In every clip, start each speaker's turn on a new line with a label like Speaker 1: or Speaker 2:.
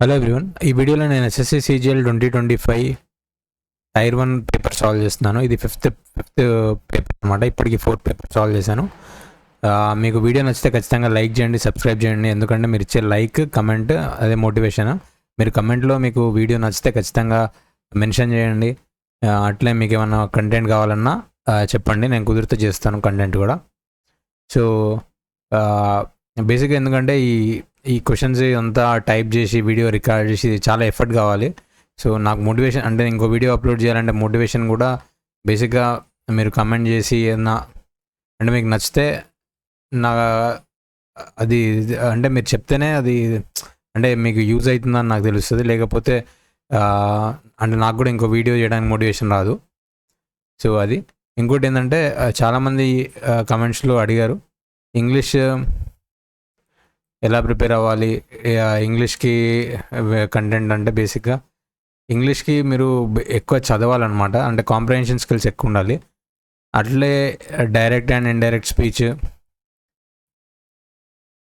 Speaker 1: Hello everyone, ఈ వీడియోలో నేను SSC CGL 2025 tier 1 paper solve చేస్తున్నాను. ఇది ఫిఫ్త్ పేపర్ అనమాట. ఇప్పటికి 4 పేపర్ సాల్వ్ చేశాను. మీకు వీడియో నచ్చితే ఖచ్చితంగా లైక్ చేయండి, సబ్స్క్రైబ్ చేయండి. ఎందుకంటే మీరు ఇచ్చే లైక్, కమెంట్ అదే మోటివేషన్. మీరు కమెంట్లో మీకు వీడియో నచ్చితే ఖచ్చితంగా మెన్షన్ చేయండి. అట్లే మీకు ఏమన్నా కంటెంట్ కావాలన్నా చెప్పండి, నేను కుదిరితే చేస్తాను కంటెంట్ కూడా. సో బేసిక్గా ఎందుకంటే ఈ క్వశ్చన్స్ అంతా టైప్ చేసి వీడియో రికార్డ్ చేసి చాలా ఎఫర్ట్ కావాలి. సో నాకు మోటివేషన్ అంటే ఇంకో వీడియో అప్లోడ్ చేయాలంటే మోటివేషన్ కూడా బేసిక్గా మీరు కమెంట్ చేసి ఏదన్నా అంటే మీకు నచ్చితే నా అది అంటే మీరు చెప్తేనే అది అంటే మీకు యూజ్ అవుతుందని నాకు తెలుస్తుంది. లేకపోతే అంటే నాకు కూడా ఇంకో వీడియో చేయడానికి మోటివేషన్ రాదు. సో అది ఇంకోటి ఏంటంటే చాలామంది కమెంట్స్లో అడిగారు ఇంగ్లీష్ ఎలా ప్రిపేర్ అవ్వాలి, ఇంగ్లీష్కి కంటెంట్ అంటే బేసిక్గా ఇంగ్లీష్కి మీరు ఎక్కువ చదవాలన్నమాట. అంటే కాంప్రహెన్షన్ స్కిల్స్ ఎక్కువ ఉండాలి. అట్లే డైరెక్ట్ అండ్ ఇండైరెక్ట్ స్పీచ్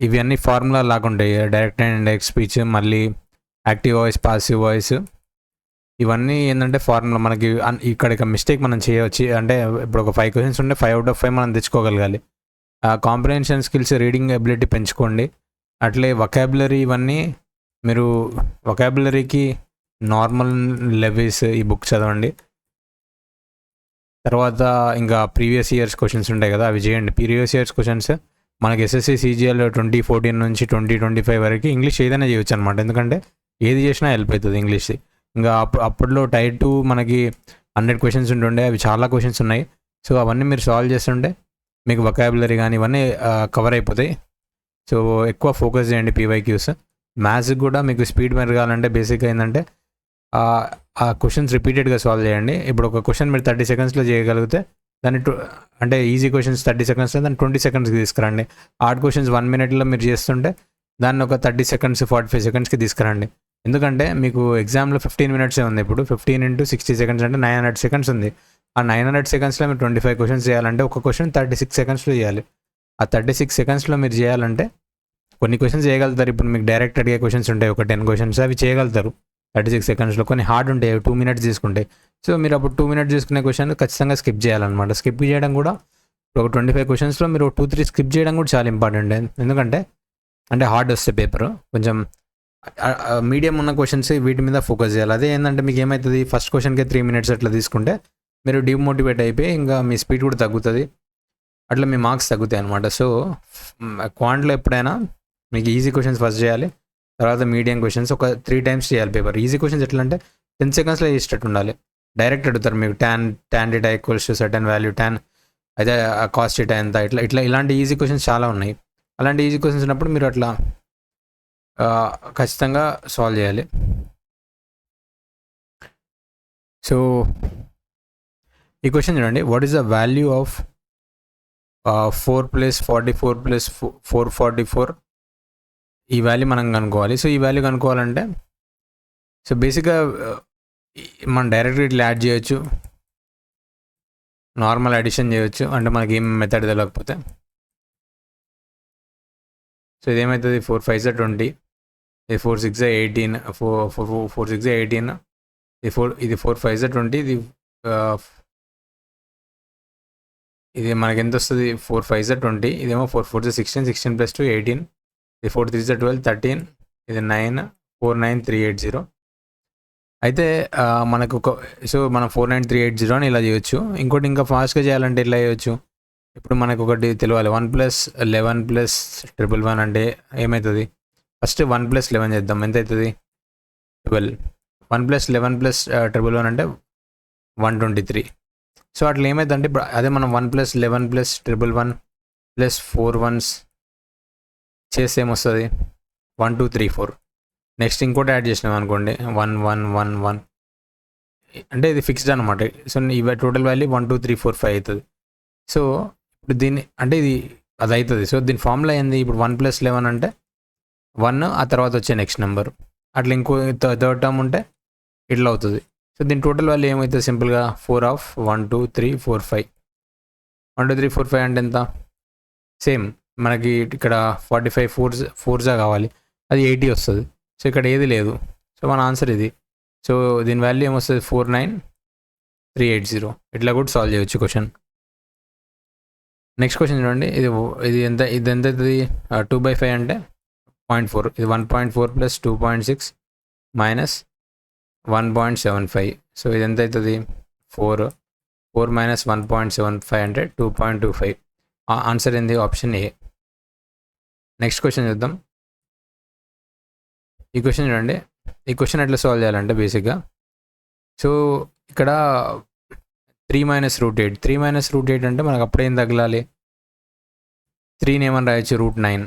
Speaker 1: ఇవి అన్నీ ఫార్ములా లాగా ఉంటాయి. డైరెక్ట్ అండ్ ఇండైరెక్ట్ స్పీచ్, మళ్ళీ యాక్టివ్ వాయిస్, పాసివ్ వాయిస్, ఇవన్నీ ఏంటంటే ఫార్ములా. మనకి ఇక్కడ మిస్టేక్ మనం చేయవచ్చు. అంటే ఇప్పుడు ఒక 5 క్వశ్చన్స్ ఉంటే 5 out of 5 మనం తెచ్చుకోగలగాలి. కాంప్రహెన్షన్ స్కిల్స్, రీడింగ్ ఎబిలిటీ పెంచుకోండి. అట్లే వొకాబులరీ, ఇవన్నీ మీరు వొకాబులరీకి నార్మల్ లెవెల్స్ ఈ బుక్ చదవండి. తర్వాత ఇంకా ప్రీవియస్ ఇయర్స్ క్వశ్చన్స్ ఉంటాయి కదా, అవి చేయండి. ప్రీవియస్ ఇయర్స్ క్వశ్చన్స్ మనకి ఎస్ఎస్సి సిజిఎల్ 2014 నుంచి 2025 వరకు ఇంగ్లీష్ ఏదైనా చేయొచ్చు అనమాట. ఎందుకంటే ఏది చేసినా హెల్ప్ అవుతుంది ఇంగ్లీష్ది. ఇంకా అప్పట్లో టైర్ 2 మనకి 100 క్వశ్చన్స్ ఉంటుండే, అవి చాలా క్వశ్చన్స్ ఉన్నాయి. సో అవన్నీ మీరు సాల్వ్ చేస్తుంటే మీకు వొకాబులరీ కానీ ఇవన్నీ కవర్ అయిపోతాయి. సో ఎక్కువ ఫోకస్ చేయండి పీవైక్యూస్. మ్యాథ్స్కి కూడా మీకు స్పీడ్ పెరగాలంటే బేసిక్గా ఏంటంటే ఆ క్వశ్చన్స్ రిపీటెడ్గా సాల్వ్ చేయండి. ఇప్పుడు ఒక క్వశ్చన్ మీరు 30 సెకండ్స్లో చేయగలిగితే దాన్ని అంటే ఈజీ క్వశ్చన్స్ 30 సెకండ్స్లో దాన్ని 20 సెకండ్స్కి తీసుకురండి. హార్డ్ క్వశ్చన్స్ 1 minute మీరు చేస్తుంటే దాన్ని ఒక 30 సెకండ్స్ 45 సెకండ్స్కి తీసుకురండి. ఎందుకంటే మీకు ఎగ్జామ్లో 15 minutes ఉంది. ఇప్పుడు 15 into 60 seconds అంటే 900 seconds ఉంది. ఆ 900 secondsలో మీరు 25 క్వశ్చన్స్ చేయాలంటే ఒక క్వశ్చన్ 36 సెకండ్స్లో చేయాలి. ఆ 36 సెకండ్స్లో మీరు చేయాలంటే కొన్ని క్వశ్చన్స్ చేయగలుగుతారు. ఇప్పుడు మీకు డైరెక్ట్ అడిగే క్వశ్చన్స్ ఉంటాయి, ఒక 10 క్వశ్చన్స్, అవి చేయగలుగుతారు 36 సెకండ్స్లో. కొన్ని హార్డ్ ఉంటాయి, 2 minutes తీసుకుంటాయి. సో మీరు అప్పుడు 2 minutes తీసుకునే క్వశ్చన్ ఖచ్చితంగా స్కిప్ చేయాలన్నమాట. స్కిప్ చేయడం కూడా ఒక 25 క్వశ్చన్స్లో మీరు 2-3 స్కిప్ చేయడం కూడా చాలా ఇంపార్టెంట్. ఎందుకంటే అంటే హార్డ్ వస్తే పేపర్ కొంచెం మీడియం ఉన్న క్వశ్చన్స్ వీటి మీద ఫోకస్ చేయాలి. అదే ఏంటంటే మీకు ఏమవుతుంది, ఫస్ట్ క్వశ్చన్కే 3 minutes అట్లా తీసుకుంటే మీరు డిమోటివేట్ అయిపోయి ఇంకా మీ స్పీడ్ కూడా తగ్గుతుంది, అట్లా మీ మార్క్స్ తగ్గుతాయి అనమాట. సో క్వాంట్లో ఎప్పుడైనా మీకు ఈజీ క్వశ్చన్స్ ఫస్ట్ చేయాలి, తర్వాత మీడియం క్వశ్చన్స్ ఒక 3 times చేయాలి పేపర్. ఈజీ క్వశ్చన్స్ ఎట్లా అంటే 10 secondsలో చేసేటట్టు ఉండాలి. డైరెక్ట్ అడుగుతారు మీకు tan data equals to certain value, tan అయితే కాస్ట్ డేటా ఎంత, ఇలాంటి ఈజీ క్వశ్చన్స్ చాలా ఉన్నాయి. అలాంటి ఈజీ క్వశ్చన్స్ ఉన్నప్పుడు మీరు అట్లా ఖచ్చితంగా సాల్వ్ చేయాలి. సో ఈ క్వశ్చన్ చూడండి, what is the value of 4 + 44 + 444? ఈ వాల్యూ మనం కనుక్కోవాలి. సో ఈ వాల్యూ కనుక్కోవాలంటే సో బేసిక్గా మనం డైరెక్ట్గా ఇట్లా యాడ్ చేయొచ్చు, నార్మల్ అడిషన్ చేయొచ్చు, అంటే మనకి ఏం మెథడ్ తెలియకపోతే. సో ఇదేమవుతుంది, 4 5 20, ఇది 4 6 18, 4 6 18, ఇది 4 5 20, ఇది మనకి ఎంత వస్తుంది, 4 5 20, ఇదేమో 4 4 16, 16 + 2 18, ఇది 4 3 12, 13, ఇది 9, 4 9 3 80. అయితే మనకు సో మనం 4 9 3 80 అని ఇలా చేయొచ్చు. ఇంకోటి ఇంకా ఫాస్ట్గా చేయాలంటే ఇలా చేయొచ్చు. ఇప్పుడు మనకు ఒకటి తెలియాలి, 1 + 11 + 111 అంటే ఏమవుతుంది. ఫస్ట్ 1 + 11 చేద్దాం, ఎంత అవుతుంది, 12. 1 + 11 + 111 అంటే 123. సో అట్లా ఏమైందంటే ఇప్పుడు అదే మనం 1 + 11 + 111 + 4 ones చేస్తే ఏమొస్తుంది, 1 2 3 4. నెక్స్ట్ ఇంకోటి యాడ్ చేసినాం అనుకోండి, 1 1 1 1, అంటే ఇది ఫిక్స్డ్ అనమాట. సో ఇవి టోటల్ వాల్యూ 1 2 3 4 5 అవుతుంది. సో ఇప్పుడు దీన్ని అంటే ఇది అది అవుతుంది. సో దీని ఫార్ములా ఏంది, ఇప్పుడు 1 + 11 అంటే 1, ఆ తర్వాత వచ్చే నెక్స్ట్ నెంబర్, అట్లా ఇంకో థర్డ్ టర్మ్ ఉంటే ఇట్లా అవుతుంది. సో దీని టోటల్ వాల్యూ ఏమవుతుంది, సింపుల్గా 4 of 1 2 3 4 5. 1 2 3 4 5 అంటే ఎంత, సేమ్ మనకి ఇక్కడ 45 4s కావాలి, అది 80 వస్తుంది. సో ఇక్కడ ఏది లేదు, సో మన ఆన్సర్ ఇది. సో దీని వాల్యూ ఏమొస్తుంది 49380. ఇట్లా కూడా సాల్వ్ చేయొచ్చు క్వశ్చన్. నెక్స్ట్ క్వశ్చన్ చూడండి. ఇది ఎంత అవుతుంది? 2/5 అంటే 0.4. ఇది 1.4 ప్లస్ 2.6 మైనస్ 1.75. సో ఇది ఎంత అవుతుంది? 4 మైనస్ 1.75 అంటే 2.25. ఆన్సర్ ఏంది? Option A. నెక్స్ట్ క్వశ్చన్ చూద్దాం. ఈ క్వశ్చన్ చూడండి. ఈ క్వశ్చన్ ఎట్లా సాల్వ్ చేయాలంటే బేసిక్గా, సో ఇక్కడ 3 మైనస్ రూట్ 8. 3 మైనస్ రూట్ 8 అంటే మనకు అప్పుడేం తగలాలి? 3ని ఏమని రాయొచ్చు? √9.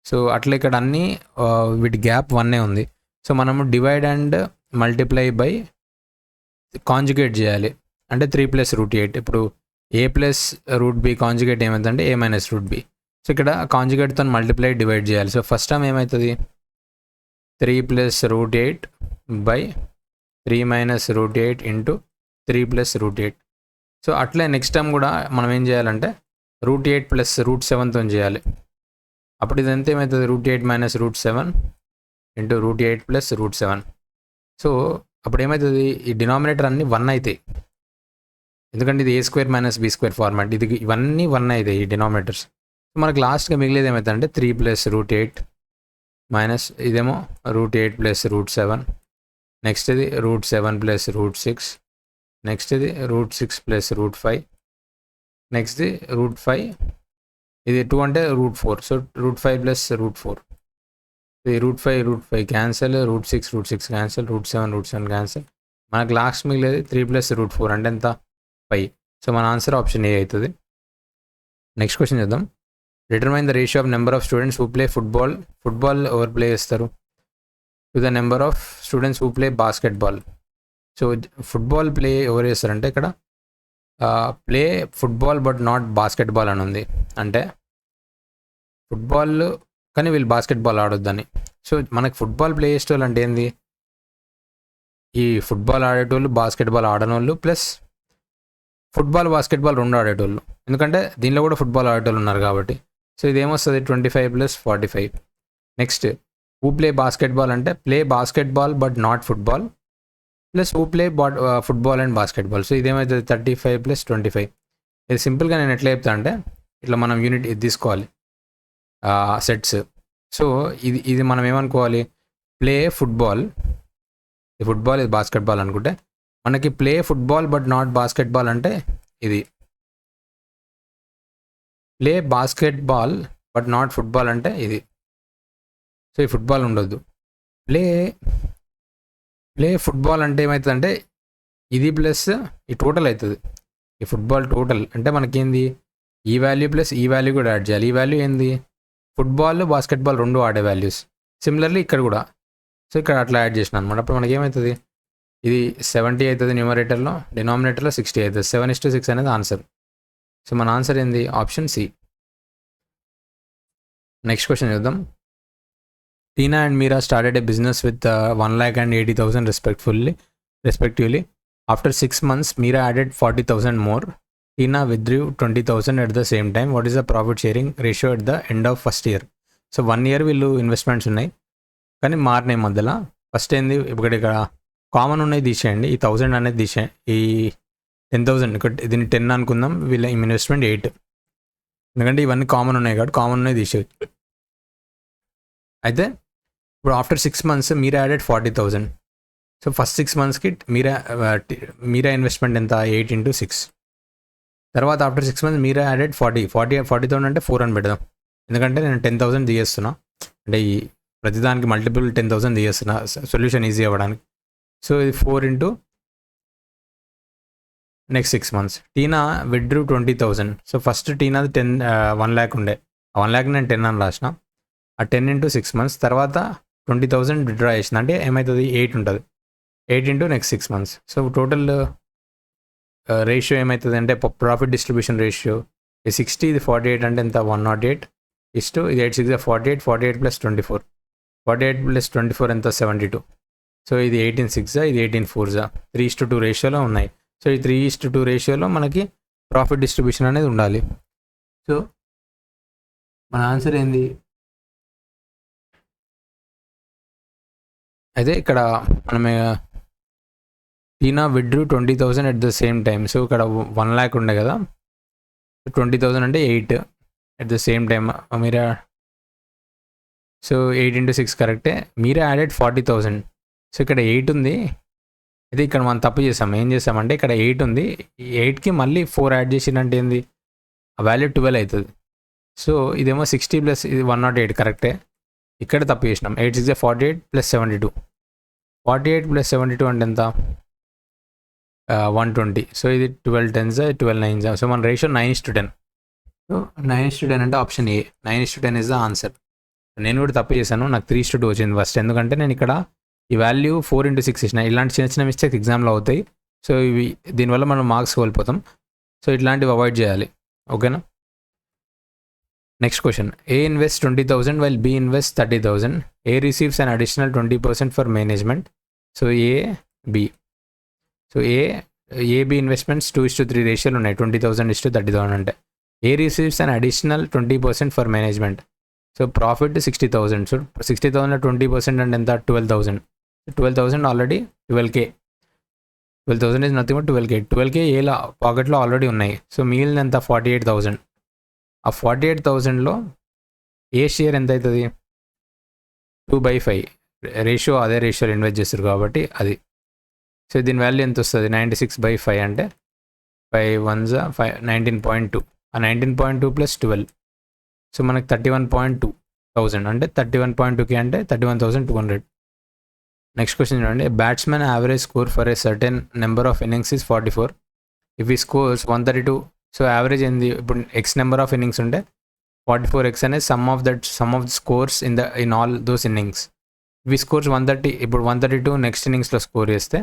Speaker 1: సో అట్లా ఇక్కడ అన్నీ వీటి గ్యాప్ 1 ఉంది. సో మనము divide and multiply by conjugate చేయాలి. అంటే 3 ప్లస్ రూట్ 8. ఇప్పుడు a plus root B conjugate ఏమవుతుందంటే a minus root B. So ఇక్కడ కాంజుగేట్తో మల్టిప్లై డివైడ్ చేయాలి. సో ఫస్ట్ టైం ఏమవుతుంది? 3 plus root 8 by 3 minus root 8 into 3 plus root 8. So అట్లే next time కూడా మనం ఏం చేయాలంటే √8 ప్లస్ √7తో చేయాలి. అప్పుడు ఇది ఎంత ఏమవుతుంది? √8 మైనస్ √7 ఇంటూ √8 ప్లస్ √7. సో అప్పుడు ఏమవుతుంది? ఈ డినామినేటర్ అన్నీ 1 అవుతాయి, ఎందుకంటే ఇది a² మైనస్ b² ఫార్మాట్. ఇది ఇవన్నీ 1 అవుతాయి ఈ డినామినేటర్స్. సో మనకు లాస్ట్గా మిగిలేదు ఏమవుతుందంటే 3 ప్లస్ √8 మైనస్ ఇదేమో √8 ప్లస్ √7. నెక్స్ట్ ఇది √7 ప్లస్ √6. నెక్స్ట్ ఇది √6 ప్లస్ √5. నెక్స్ట్ ఇది √5. ఇది 2 అంటే √4. So √5 plus √4. ఇది √5 క్యాన్సల్, √6 క్యాన్సల్, √7 క్యాన్సల్. మనకు లాస్ట్ మిగిలేదు 3 ప్లస్ √4 అంటే ఎంత? 5. సో మన ఆన్సర్ ఆప్షన్ ఏ అవుతుంది. నెక్స్ట్ క్వశ్చన్ చూద్దాం. Determine the ratio of number of students who play football. Football ఎవరు ప్లే చేస్తారు? To the number of students who play basketball. So football play ఎవరు చేస్తారంటే ఇక్కడ play football but not basketball అని ఉంది. అంటే ఫుట్బాల్ కానీ వీళ్ళు బాస్కెట్బాల్ ఆడొద్దని. సో మనకి ఫుట్బాల్ ప్లే చేసేటోళ్ళు అంటే ఏంది? ఈ ఫుట్బాల్ ఆడేటోళ్ళు, బాస్కెట్బాల్ ఆడనోళ్ళు, ప్లస్ ఫుట్బాల్ బాస్కెట్బాల్ రెండు ఆడేటోళ్ళు. ఎందుకంటే దీనిలో కూడా ఫుట్బాల్ ఆడేటోళ్ళు ఉన్నారు కాబట్టి. సో ఇదేమొస్తుంది? 25 plus 45. Next who play basketball అంటే play basketball but not football, plus who play football and basketball. So ఇదేమవుతుంది? 35 ప్లస్ 25. ఇది సింపుల్గా నేను ఎట్లా చెప్తా అంటే ఇట్లా మనం యూనిట్ ఇది తీసుకోవాలి సెట్స్. సో ఇది మనం ఏమనుకోవాలి? ప్లే ఫుట్బాల్, ఈ ఫుట్బాల్ ఇది బాస్కెట్బాల్ అనుకుంటే మనకి play football but not basketball అంటే ఇది. Play basketball but not football అంటే ఇది. సో ఈ ఫుట్బాల్ ఉండొద్దు. ప్లే ఫుట్బాల్ అంటే ఏమవుతుందంటే ఇది ప్లస్ ఈ టోటల్ అవుతుంది. ఈ ఫుట్బాల్ టోటల్ అంటే మనకేంది? ఈ వాల్యూ ప్లస్ ఈ వాల్యూ కూడా యాడ్ చేయాలి. ఈ వాల్యూ ఏంది? ఫుట్బాల్ బాస్కెట్బాల్ రెండు ఆడే వాల్యూస్. సిమిలర్లీ ఇక్కడ కూడా. సో ఇక్కడ అట్లా యాడ్ చేసిన అనమాట. అప్పుడు మనకి ఏమవుతుంది? ఇది 70 అవుతుంది న్యూమరేటర్లో, డినామినేటర్లో 60 అవుతుంది. 7:6 అనేది ఆన్సర్. సో మన ఆన్సర్ ఏంది? Option C. నెక్స్ట్ క్వశ్చన్ చూద్దాం. Tina and Meera started a business with 1,80,000 respectively. After 6 months, Meera added 40,000 more. Tina withdrew 20,000 at the same time. What is the profit sharing ratio at the end of first year? So 1 year వీళ్ళు investments ఉన్నాయి కానీ మారినాయి మధ్యలో. First ఏంది? ఇక్కడ common ఉన్నాయి తీసేయండి. ఈ 1000 అనేది తీసేయండి. ఈ 10,000 ఇక్కడ దీన్ని 10 అనుకుందాం. వీళ్ళ ఇన్వెస్ట్మెంట్ 8, ఎందుకంటే ఇవన్నీ కామన్ ఉన్నాయి కాబట్టి కామన్ ఉన్నాయి తీసేయచ్చు. అయితే ఇప్పుడు ఆఫ్టర్ 6 months మీరా యాడెడ్ 40,000. సో ఫస్ట్ 6 monthsకి మీరా ఇన్వెస్ట్మెంట్ ఎంత? 8 into 6. తర్వాత ఆఫ్టర్ 6 months మీరా యాడెడ్ 40,000 అంటే 4 అని పెడదాం, ఎందుకంటే నేను 10,000 తీయేస్తున్నా. అంటే ఈ ప్రతిదానికి మల్టిపుల్ 10,000 తీయేస్తున్నా సొల్యూషన్ ఈజీ అవ్వడానికి. సో ఇది 4 into నెక్స్ట్ 6 months. టీనా విత్డ్రూ 20,000. సో ఫస్ట్ టీనాది 1 lakh ఉండే, 1 lakh నేను 10 అని రాసిన. ఆ 10 into 6 months తర్వాత 20,000 విత్డ్రా చేసిన అంటే ఏమవుతుంది? 8 ఉంటుంది. 8 into next 6 months. So total ratio ఏమవుతుంది అంటే ప్రాఫిట్ డిస్ట్రిబ్యూషన్ రేషియో 60, ఇది 48 అంటే ఎంత? 108 ఇస్టు ఇది 8 6 48, 48 ప్లస్ 24, 48 ప్లస్ 24 ఎంత? 72. సో ఇది 18 6, ఇది 18 4, 3:2 రేషియోలో ఉన్నాయి. సో ఈ 3:2 రేషియోలో మనకి ప్రాఫిట్ డిస్ట్రిబ్యూషన్ అనేది ఉండాలి. సో మన ఆన్సర్ ఏంది? అయితే ఇక్కడ మనం టీనా విడ్రూ 20,000 at the same time. So ఇక్కడ 1 lakh ఉండే కదా, 20,000 అంటే 8 ఎట్ ద సేమ్ టైం. మీరు సో 8 into 6 కరెక్టే. మీరే యాడెడ్ 40,000. సో ఇక్కడ 8 ఉంది. అయితే ఇక్కడ మనం తప్పు చేసాం. ఏం చేసామంటే ఇక్కడ 8 ఉంది, 8కి మళ్ళీ 4 యాడ్ చేసిందంటే ఏంది, ఆ వాల్యూ 12 అవుతుంది. సో ఇదేమో 60 ప్లస్ ఇది 108 కరెక్టే. ఇక్కడ తప్పు చేసినాం. 8 6 48 ప్లస్ 72. 48 ప్లస్ 72 అంటే ఎంత, 120. సో ఇది 12 10s 12 9s. సో మన రేషియో 9:10. సో 9:10 అంటే option A, 9:10 is the answer. నేను కూడా తప్పు చేశాను, నాకు 3:2 వచ్చింది ఫస్ట్. ఎందుకంటే నేను ఇక్కడ ఈ వాల్యూ 4 into 6 ఇచ్చిన. ఇలాంటి చిన్న చిన్న మిస్టేక్స్ ఎగ్జామ్లో అవుతాయి. సో ఇవి దీనివల్ల మనం మార్క్స్ కోల్పోతాం. సో ఇట్లాంటివి అవాయిడ్ చేయాలి. ఓకేనా. Next question. A invest 20,000 while B invest 30,000. A receives an additional 20% for management. So A B. So AB investments 2:3 రేషియోలు ఉన్నాయి. 20,000:30,000 అంటే. A receives an additional 20% for management. So profit 60,000. So 60,000 20% అంటే ఎంత, 12,000. 12,000 already 12K. 12,000 is nothing but 12K. 12K ఏలా పాకెట్లో already ఉన్నాయి. So మిగిలిన ఎంత, 48,000. ఆ 48,000లో ఏ షేర్ ఎంత అవుతుంది, 2/5 రేషియో. అదే రేషియోలో ఇన్వెస్ట్ చేస్తారు కాబట్టి అది. సో దీని వాల్యూ ఎంత వస్తుంది, 96/5 అంటే 5 1s 19.2. ఆ 19.2 ప్లస్ 12. సో మనకి 31,200 అంటే 31.2K అంటే 31,200. నెక్స్ట్ క్వశ్చన్ చూడండి. Batsmen average score for a certain number of innings is 44. If ఈ స్కోర్స్ 132. సో యావరేజ్ ఏంది, ఇప్పుడు ఎక్స్ నెంబర్ ఆఫ్ ఇన్నింగ్స్ ఉంటే 44x అనేది some of the scores in all those innings. ఇవి స్కోర్స్ 130. ఇప్పుడు 132 next ఇన్నింగ్స్లో score చేస్తే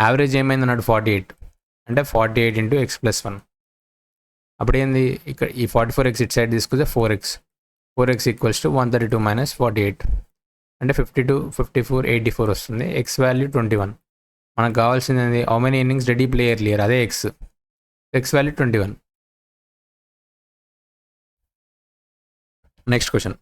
Speaker 1: యావరేజ్ ఏమైంది అన్నాడు, 48. అంటే 48 into x+1. అప్పుడు ఏంది, ఇక్కడ ఈ 44x ఇట్ సైడ్ తీసుకుంటే 4x ఈక్వల్స్ టు 132 minus 48 అంటే 52 54 84 వస్తుంది. X value 21. మనకు కావాల్సింది ఏంది, హౌ మెనీ ఇన్నింగ్స్ డెడ్ ఈ ప్లే ఎర్లియర్, అదే X value 21. Next question.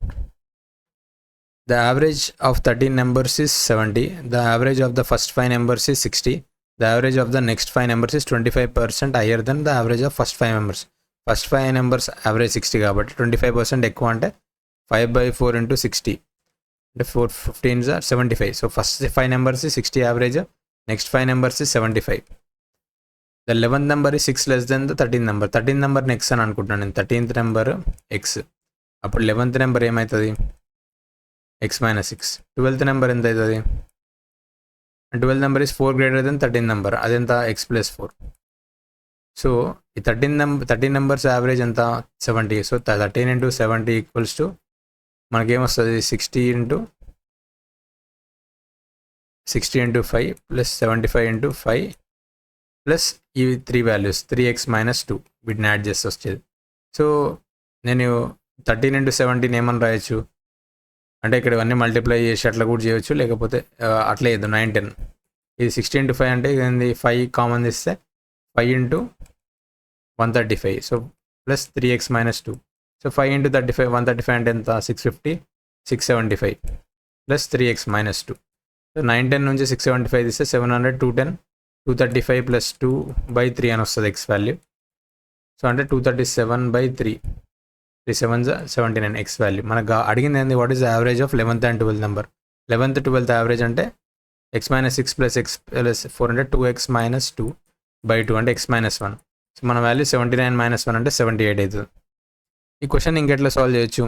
Speaker 1: The average of 13 numbers is 70. The average of the first 5 numbers is 60. The average of the next 5 numbers is 25% higher than the average of first 5 numbers. First 5 numbers average 60 కాబట్టి 25% ఎక్కువ అంటే 5/4 into 60 అంటే 4 15s 75. So first 5 numbers 60 average, next 5 numbers 75. The 11th number is 6 less than the 13th number. 13th నెంబర్ని X అని అనుకుంటున్నాను నేను. 13th number X. అప్పుడు 11th number ఏమవుతుంది, x-6. 12th నెంబర్ ఎంత అవుతుంది, 12th number is 4 greater than 13th number, అదెంత, x+4. So ఈ 13 numbers యావరేజ్ ఎంత, 70. సో 13 into 70 ఈక్వల్స్ టు మనకేమొస్తుంది, 60 into 5 ప్లస్ 75 into 5 ప్లస్ ఇవి 3 వాల్యూస్ 3x - 2 వీటిని యాడ్ చేస్తే వచ్చేది. సో నేను 13 into 70 ఏమని రాయొచ్చు అంటే ఇక్కడ ఇవన్నీ మల్టిప్లై చేసి అట్లా కూడా చేయొచ్చు, లేకపోతే అట్లా చేద్దాం 9 10. ఇది 60 into 5 అంటే ఇది 5 కామన్ తీస్తే 5 into 135. So plus 3x - 2. So 5 into 35 135 అంటే ఎంత, 650 675 ప్లస్ 3x - 2. సో 9 10 నుంచి 675 తీస్తే 700 210 235 ప్లస్ 2/3 అని వస్తుంది ఎక్స్ వాల్యూ. సో అంటే 237/3 3 7s 79 ఎక్స్ వాల్యూ. మనకు అడిగింది ఏంది, what is the average of 11th and 12th number. 11th 12th average అంటే x - 6 ప్లస్ x ప్లస్ 4 అంటే 2x - 2/2 అంటే x - 1. సో మన వాల్యూ 79 - 1 అంటే 78 అవుతుంది. ఈ క్వశ్చన్ ఇంకెట్లా సాల్వ్ చేయొచ్చు,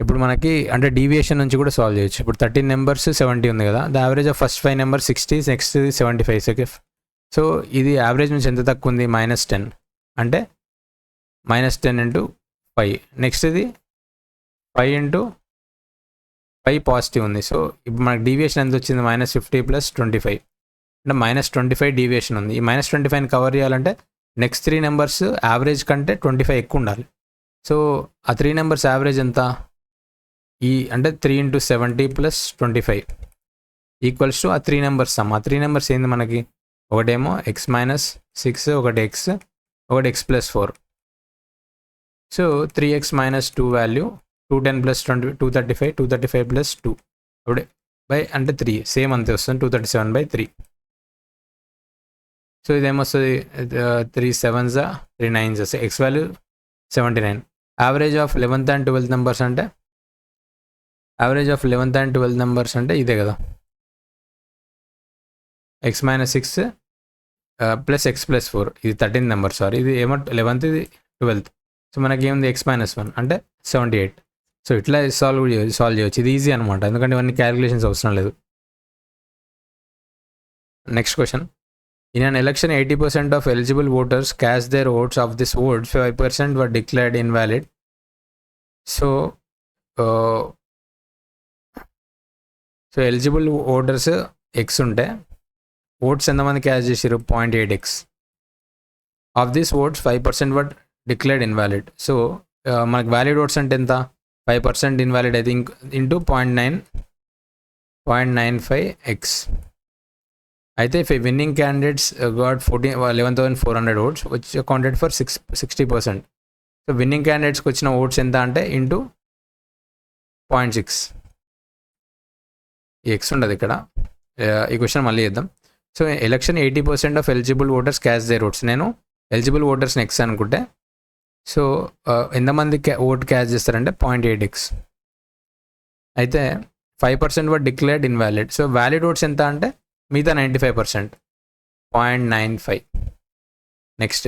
Speaker 1: ఇప్పుడు మనకి అంటే డీవియేషన్ నుంచి కూడా సాల్వ్ చేయొచ్చు. ఇప్పుడు 13 numbers 70 ఉంది కదా, the average of first 5 numbers 60, next 75. Okay, so ఇది యావరేజ్ నుంచి ఎంత తక్కువ ఉంది, -10 అంటే -10 into 5. నెక్స్ట్ ఇది 5 into 5 పాజిటివ్ ఉంది. సో ఇప్పుడు మనకి డీవియేషన్ ఎంత వచ్చింది, -50 ప్లస్ 25 అంటే -25 డీవియేషన్ ఉంది. ఈ -25ని కవర్ చేయాలంటే నెక్స్ట్ 3 numbers యావరేజ్ కంటే 25 ఎక్కువ ఉండాలి. సో ఆ 3 numbers యావరేజ్ ఎంత, ఈ అంటే 3 into 70 ప్లస్ 25 ఈక్వల్స్ టు ఆ 3 numbers సమ్. ఆ 3 numbers ఏంది మనకి, ఒకటేమో x - 6, ఒకటి x, ఒకటి x+4. So 3x - 2 value 210 plus 20 235 235 plus 2 అప్పుడే బై అంటే 3 సేమ్ అంతే వస్తుంది 237/3. సో ఇదేమొస్తుంది 3 7s 3 9s X value 79. Average of 11th and 12th numbers అంటే average of 11th and 12th numbers అంటే ఇదే కదా, x - 6 ప్లస్ x + 4 ఇది 13th నెంబర్, సారీ ఇది ఏమో 11th ఇది 12th. సో మనకి ఏముంది x - 1 అంటే 78. సో ఇట్లా సాల్వ్ చేయవచ్చు, ఇది ఈజీ అనమాట, ఎందుకంటే ఇవన్నీ క్యాలిక్యులేషన్స్ అవసరం లేదు. Next question, in an election 80% of eligible voters cast their votes. Of this votes 5% were declared invalid. So eligible voters x ఉంటే ఓట్స్ ఎంతమంది క్యాస్ట్ చేసారు 0.8x. Of this votes 5% were declared invalid. So మనకి valid votes అంటే ఎంత, 5% invalid అయితే into 0.95x. అయితే if a winning candidates got 11,400 votes which accounted for 60%. So winning క్యాండిడేట్స్కి వచ్చిన ఓట్స్ ఎంత అంటే ఇంటూ 0.6. ఈ ఎక్స్ ఉండదు ఇక్కడ. ఈ క్వశ్చన్ మళ్ళీ చేద్దాం. So election 80% of eligible voters cast their oats. నేను ఎలిజిబుల్ ఓటర్స్ని ఎక్స్ అనుకుంటే, సో ఎంతమంది ఓట్ క్యాస్ట్ చేస్తారంటే 0.8x. అయితే 5% were declared invalid. So valid votes ఎంత అంటే మిగతా 95%, 0.95. Next,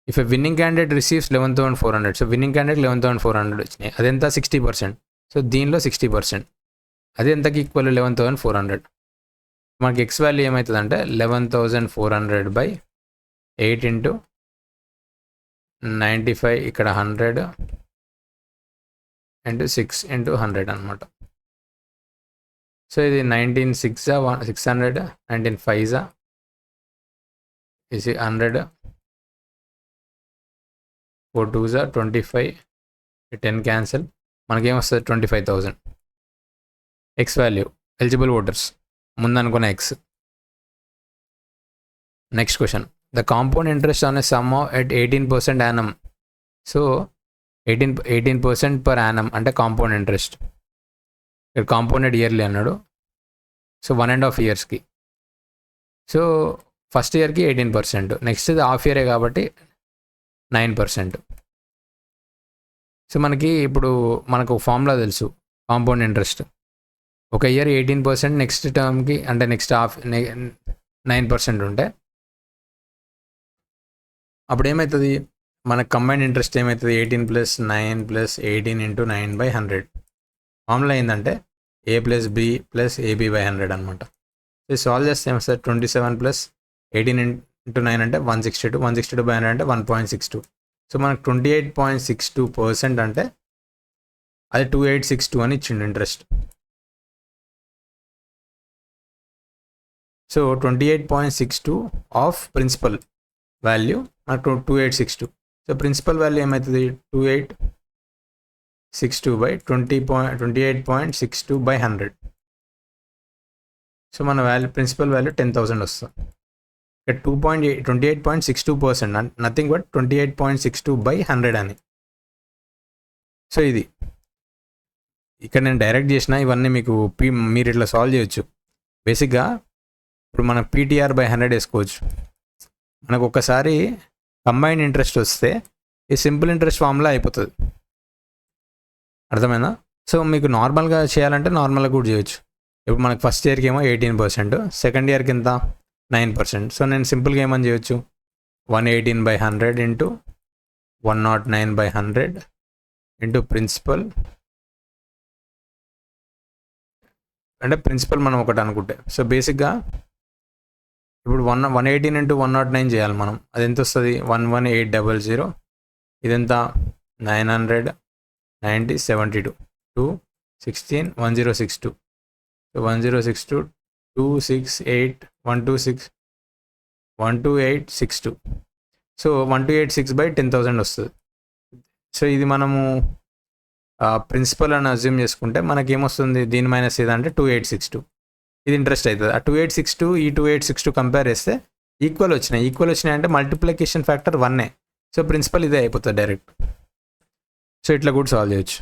Speaker 1: if a winning candidate receives 11,400. So winning candidate 11,400 వచ్చినాయి, అదెంత 60%. సో దీనిలో 60% అది ఎంతకి ఈక్వల్ 11,400. మనకి ఎక్స్ వాల్యూ ఏమవుతుందంటే 11,400/8 ఇంటూ 95 ఇక్కడ 100 ఇంటూ 6 ఇంటూ 100 అనమాట. సో ఇది 19 6 600, 19 5 ఇది 100, 4 2 25, 10 క్యాన్సిల్, మనకేమొస్తుంది 25,000 ఎక్స్ వాల్యూ ఎలిజిబుల్ ఓటర్స్ ముందు అనుకున్న X. Next question, the compound interest on a sum at 18% annum. So 18% per annum అంటే కాంపౌండ్ ఇంట్రెస్ట్. ఇక్కడ కాంపౌండెడ్ ఇయర్లీ అన్నాడు. సో 1.5 yearsకి. సో ఫస్ట్ ఇయర్కి 18%, నెక్స్ట్ హాఫ్ ఇయరే కాబట్టి 9%. సో మనకి ఇప్పుడు మనకు ఫార్ములా తెలుసు కాంపౌండ్ ఇంట్రెస్ట్. ఒక ఇయర్ 18%, నెక్స్ట్ టర్మ్కి అంటే నెక్స్ట్ హాఫ్ 9% ఉంటే అప్పుడు ఏమవుతుంది, మనకు కంబైన్డ్ ఇంట్రెస్ట్ ఏమవుతుంది 18 + 9 + 18 ఇంటూ 9/100. ఫార్ములా ఏంటంటే a + b + ab/100 అనమాట. సో సాల్వ్ చేస్తే ఏమొస్తుంది 27 + 18 ఇంటూ 9 అంటే 162, 162/100 అంటే 1.62. సో మనకు 28.62% అంటే అది 2862 అని ఇచ్చిండు interest. So 28.62 of principal value మనకు 2862. సో ప్రిన్సిపల్ వాల్యూ ఏమవుతుంది 2862/28.62/100. సో మన వాల్యూ ప్రిన్సిపల్ వాల్యూ 10,000 వస్తుంది. ఇక్కడ 28.62%, నథింగ్ బట్ 28.62/100 అని. సో ఇది ఇక్కడ నేను డైరెక్ట్ చేసిన ఇవన్నీ మీకు మీరు ఇట్లా సాల్వ్ చేయొచ్చు. బేసిక్గా ఇప్పుడు మనం PTR/100 వేసుకోవచ్చు. మనకు ఒక్కసారి కంబైన్డ్ ఇంట్రెస్ట్ వస్తే ఈ సింపుల్ ఇంట్రెస్ట్ ఫార్ములా అయిపోతుంది, అర్థమైందా? సో మీకు నార్మల్గా చేయాలంటే నార్మల్గా కూడా చేయొచ్చు. ఇప్పుడు మనకు ఫస్ట్ ఇయర్కి ఏమో 18%, సెకండ్ ఇయర్కి ఎంత 9%. సో నేను సింపుల్గా ఏమని చేయొచ్చు 118/100 ఇంటూ 109/100 ఇంటూ ప్రిన్సిపల్, అంటే ప్రిన్సిపల్ మనం ఒకటి అనుకుంటే. సో బేసిక్గా ఇప్పుడు 118 ఇంటూ 109 చేయాలి మనం, అది ఎంత వస్తుంది 11800, ఇదెంత 900 90 72 2 16 1062. సో 1062 268 126 12862. సో 1286/10,000 వస్తుంది. సో ఇది మనము ప్రిన్సిపల్ అని అజ్యూమ్ చేసుకుంటే మనకేమొస్తుంది దీని మైనస్ ఏదంటే 2862, ఇది ఇంట్రెస్ట్ అవుతుంది. ఆ 2862 ఈ 2862 కంపేర్ చేస్తే ఈక్వల్ వచ్చినాయి అంటే మల్టిప్లికేషన్ ఫ్యాక్టర్ 1. సో ప్రిన్సిపల్ ఇదే అయిపోతుంది డైరెక్ట్. సో ఇట్లా కూడా సాల్వ్ చేయొచ్చు.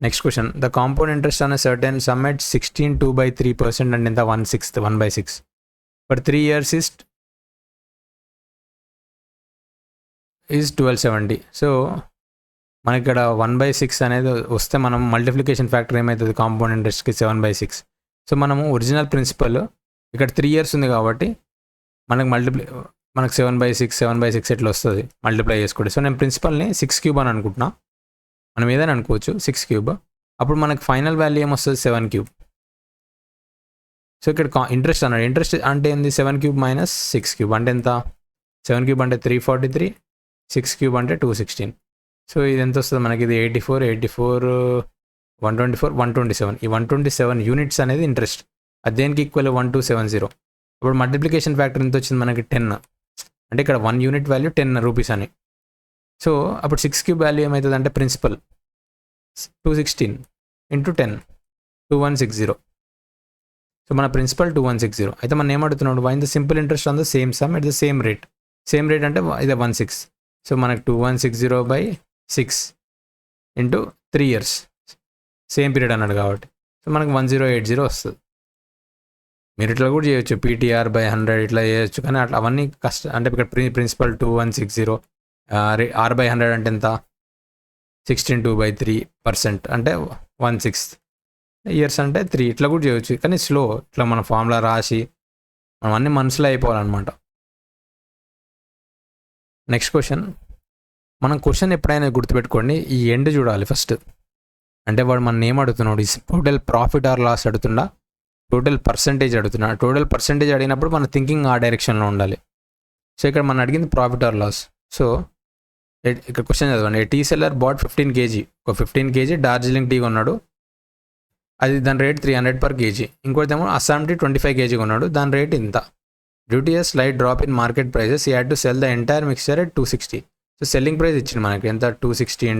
Speaker 1: Next question, the compound interest on a certain some at 16 2/3% and ఎంత 1/6 1/6 ఫర్ 3 years is 1270. సో మనకి ఇక్కడ 1/6 అనేది వస్తే మనం మల్టిప్లికేషన్ ఫ్యాక్టర్ ఏమవుతుంది కాంపౌండ్ ఇంట్రెస్ట్కి 7/6. సో మనము ఒరిజినల్ ప్రిన్సిపల్ ఇక్కడ 3 years ఉంది కాబట్టి మనకు 7/6 ఎట్లా వస్తుంది మల్టిప్లై చేసుకోండి. సో నేను ప్రిన్సిపల్ని 6³ అని అనుకుంటున్నా, మనం ఏదైనా అనుకోవచ్చు 6³ అప్పుడు మనకు ఫైనల్ వాల్యూ ఏమొస్తుంది 7³ సో ఇక్కడ ఇంట్రెస్ట్ అన్నాడు. ఇంట్రెస్ట్ అంటే ఏంది 7³ - 6³ అంటే ఎంత 7³ అంటే 343 6³ అంటే 216. సో ఇది ఎంత వస్తుంది మనకి ఇది 84 124 127 ఈ 127 యూనిట్స్ అనేది ఇంట్రెస్ట్. అది దేనికి ఈక్వల్ 1270. అప్పుడు మల్టిప్లికేషన్ ఫ్యాక్టర్ ఎంత వచ్చింది మనకి 10 అంటే ఇక్కడ 1 యూనిట్ వాల్యూ 10 రూపీస్ అని. సో అప్పుడు 6³ వాల్యూ ఏమవుతుంది అంటే ప్రిన్సిపల్ 216 × 10 2160. సో మన ప్రిన్సిపల్ 2160. అయితే మనం ఏమడుగుతున్నాడు when the simple interest on the same sum at the same rate. Same rate అంటే ఇది 16. సో మనకు 2160/6 × 3 years సేమ్ పీరియడ్ అన్నాడు కాబట్టి సో మనకు 1080 వస్తుంది. మీరు ఇట్లా కూడా చేయొచ్చు PTR/100 ఇట్లా చేయొచ్చు, కానీ అట్లా అవన్నీ కష్టం. అంటే ఇక్కడ ప్రిన్సిపల్ 2160 R/100 అంటే ఎంత 16/2/3% అంటే 1/6 years అంటే 3 ఇట్లా కూడా చేయొచ్చు, కానీ స్లో ఇట్లా మన ఫార్ములా రాసి మనం అన్ని మనసులో అయిపోవాలన్నమాట. నెక్స్ట్ క్వశ్చన్, మనం క్వశ్చన్ ఎప్పుడైనా గుర్తుపెట్టుకోండి ఈ ఎండ్ చూడాలి ఫస్ట్. అంటే వాడు మన ఏం అడుగుతున్నాడు, టోటల్ ప్రాఫిట్ ఆర్ లాస్ అడుగుతుండా టోటల్ పర్సంటేజ్ అడుగుతున్నాడు. టోటల్ పర్సంటేజ్ అడిగినప్పుడు మన థింకింగ్ ఆ డైరెక్షన్లో ఉండాలి. సో ఇక్కడ మనం అడిగింది ప్రాఫిట్ ఆర్ లాస్. సో ఇక్కడ క్వశ్చన్ చదవండి. టీ సెల్లర్ బాట్ 15 kg ఒక 15 kg డార్జిలింగ్ టీ కొన్నాడు, అది దాని రేట్ 300 per kg. ఇంకోటి ఏమో అస్సాం టీ 25 kg కొన్నాడు, దాని రేట్ ఇంత. Due to a slight drop in market prices he had to sell the entire mixture at 260. So selling price ఇచ్చింది మనకి ఎంత 260 ×